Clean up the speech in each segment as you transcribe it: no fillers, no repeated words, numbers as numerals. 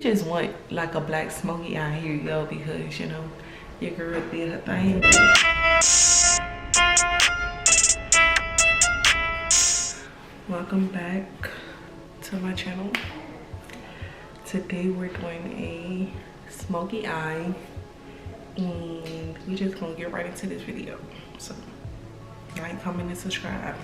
Just want like a black smoky eye. Here you go, because you know your girl did her thing. Welcome back to my channel. Today we're doing a smoky eye and we just gonna get right into this video. So like, comment, and subscribe.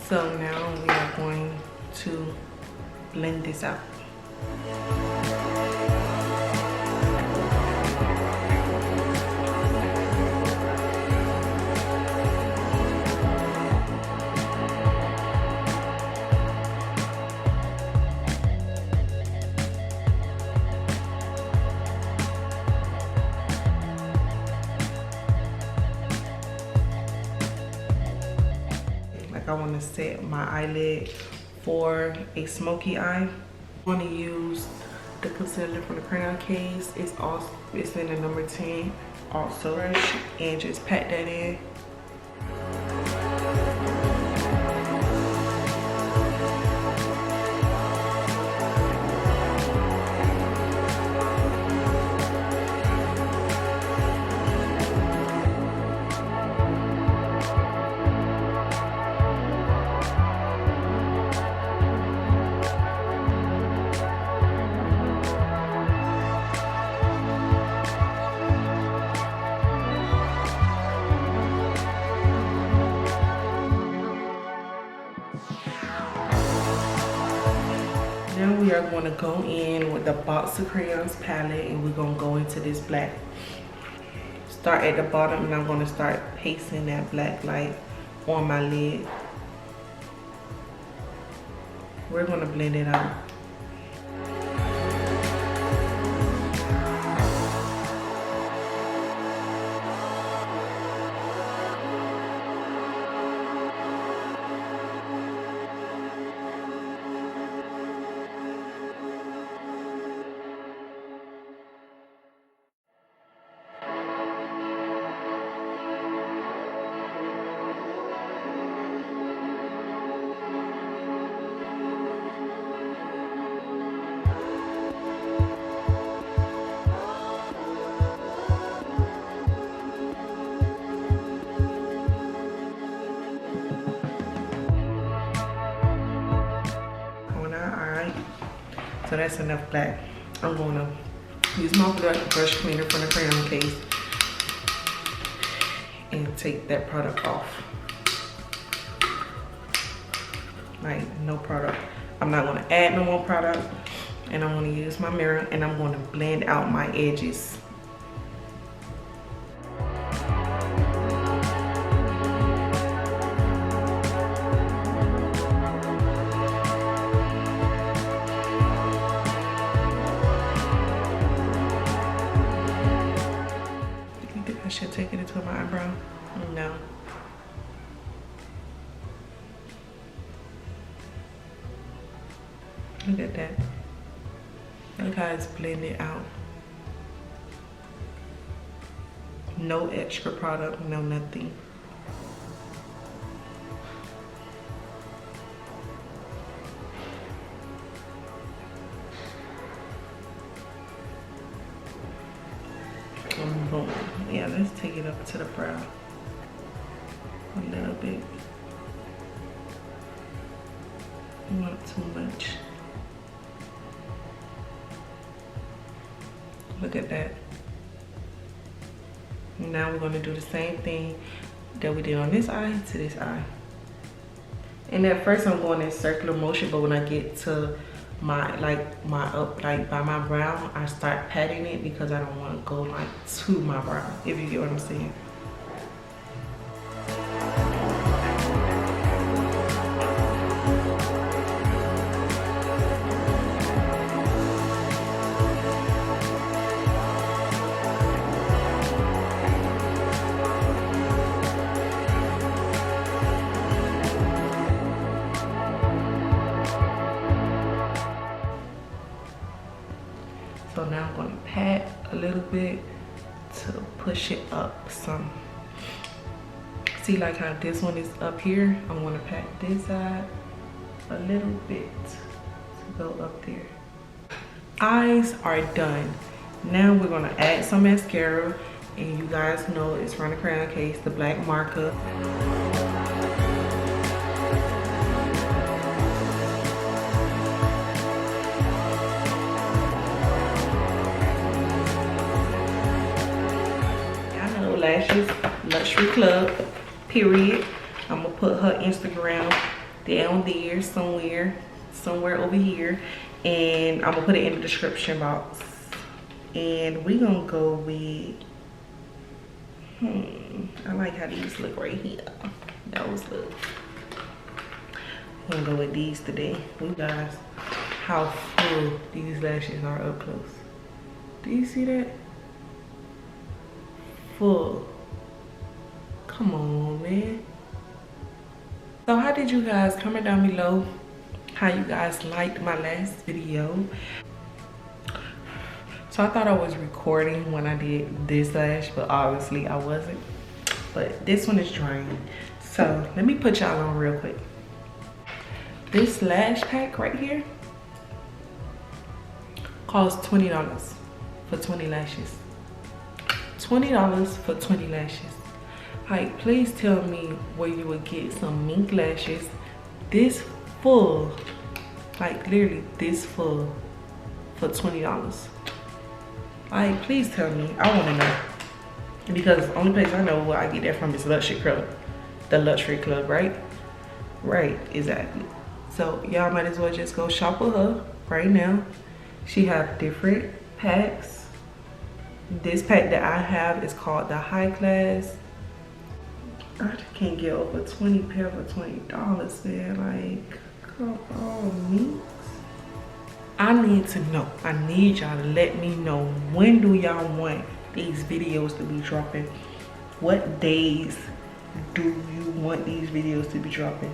So now we are going to blend this out. like I want to set my eyelid for a smoky eye. I want to use the concealer from the Crayon Cade. It's in the number 10 also. Brush and just pat that in. Now we are going to go in with the box of Crayons palette, and we're going to go into this black. Start at the bottom, and I'm going to start pasting that black light on my lid. We're going to blend it out. So that's enough black. I'm gonna use my brush cleaner from the Crayon Cade and take that product off. Like no product. I'm not gonna add no more product, and I'm gonna use my mirror and I'm gonna blend out my edges. I should take it into my eyebrow. No. Look at that. Look how it's blended out. No extra product, no nothing. Boom. Yeah, let's take it up to the brow a little bit. Not too much. Look at that. Now we're going to do the same thing that we did on this eye to this eye. And at first I'm going in circular motion, but when I get to my up like by my brow, I start patting it because I don't want to go like to my brow, if you get what I'm saying. So now I'm going to pat a little bit to push it up some. See like how this one is up here? I'm going to pat this side a little bit to go up there. Eyes are done. Now we're going to add some mascara, and you guys know it's from the Crayon Cade, the black marker. Lashes, Luxury Club, period. I'm gonna put her Instagram down there somewhere over here, and I'm gonna put it in the description box. And we gonna go with I like how these look right here. Those look. I'm gonna go with these today. You guys, how full these lashes are up close. Do you see that? Full. Come on, man. So how did you guys? Comment down below how you guys liked my last video. So I thought I was recording when I did this lash, but obviously I wasn't. But this one is drying. So let me put y'all on real quick. This lash pack right here costs $20 for 20 lashes. $20 for 20 lashes. Like, please tell me where you would get some mink lashes this full, like literally this full, for $20. Like, please tell me. I want to know, because the only place I know where I get that from is Luxury Club. The Luxury Club, right? Right, exactly. So y'all might as well just go shop with her right now. She have different packs. This pack that I have is called the High Class. I just can't get over 20 pair for $20, man. Like, come on, me. I need to know. I need y'all to let me know, when do y'all want these videos to be dropping? What days do you want these videos to be dropping?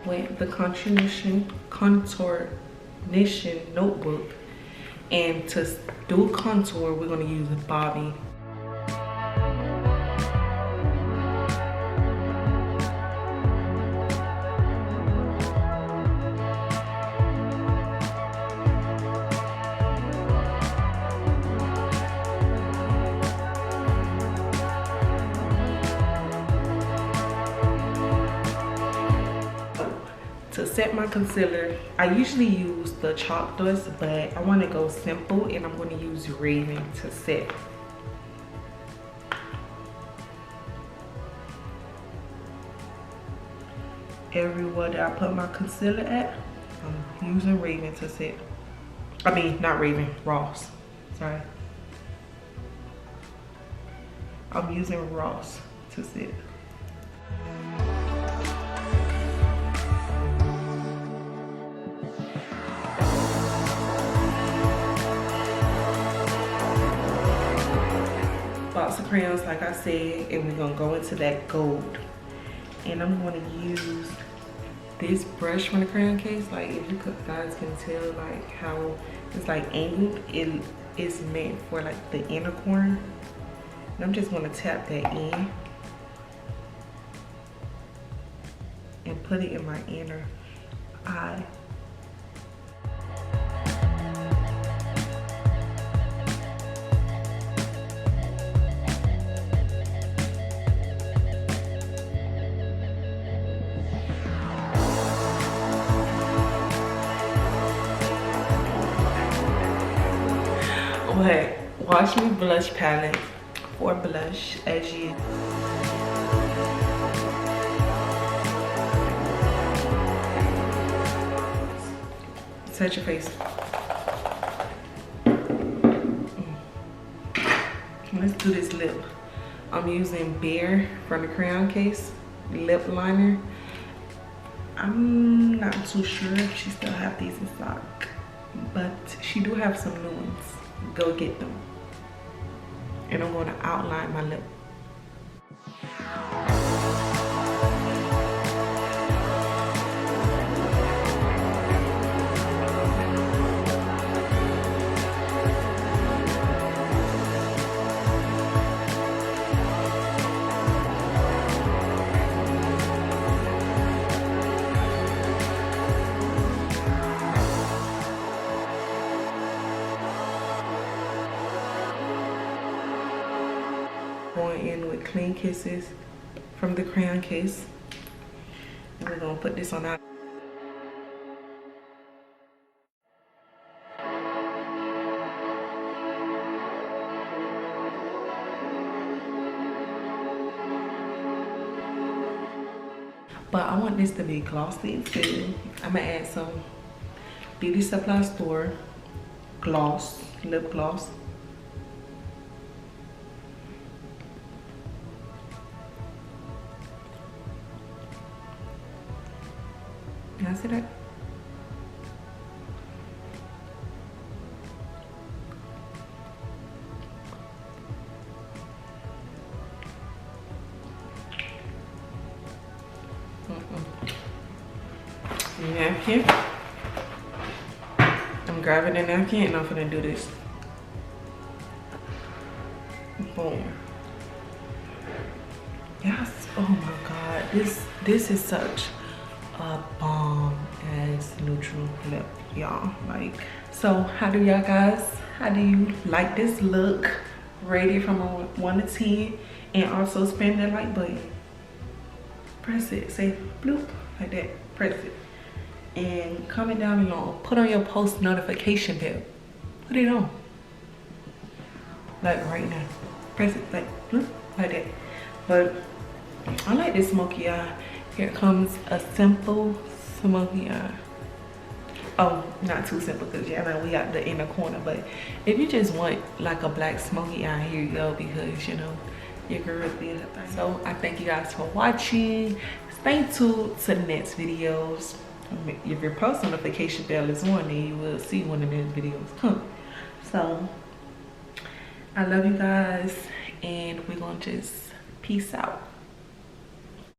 With the Contoursition notebook, and to do contour we're going to use Bobby. To set my concealer, I usually use the chalk dust, but I want to go simple and I'm going to use Raven to set. Everywhere that I put my concealer at, I'm using Raven to set. I mean, not Raven, Ross. Sorry. I'm using Ross to set. Box of crayons, like I said, and we're gonna go into that gold. And I'm gonna use this brush from the Crayon Cade. Like, if you guys can tell, like how it's like angled, it is meant for like the inner corner. And I'm just gonna tap that in and put it in my inner eye. But Wash Me Blush Palette for blush as you. Touch your face. Let's do this lip. I'm using Bear from the Crayon Case lip liner. I'm not too sure if she still have these in stock, but she do have some new ones. Go get them. And I'm going to outline my lip. Going in with Clean Kisses from the Crayon Case. And we're gonna put this on our but I want this to be glossy too. I'm gonna add some Beauty Supply Store gloss, lip gloss. Can I see that? Napkin. I'm grabbing a napkin and I'm gonna do this. Boom. Yes. Oh my God. This is such a bomb ass neutral lip, y'all. Like, so how do y'all guys, how do you like this look? Rate it from a 1 to 10, and also spin that like button. Press it, say bloop like that. Press it and comment down below. Put on your post notification bell. Put it on like right now. Press it like bloop like that. But I like this smoky eye. Here comes a simple smoky eye. Oh, not too simple because yeah, I know we got the inner corner, but if you just want like a black smoky eye, here you go, because you know your girl did her thing. So I thank you guys for watching. Stay tuned to the next videos. If your post notification bell is on, then you will see one of those videos. So I love you guys, and we're gonna just peace out.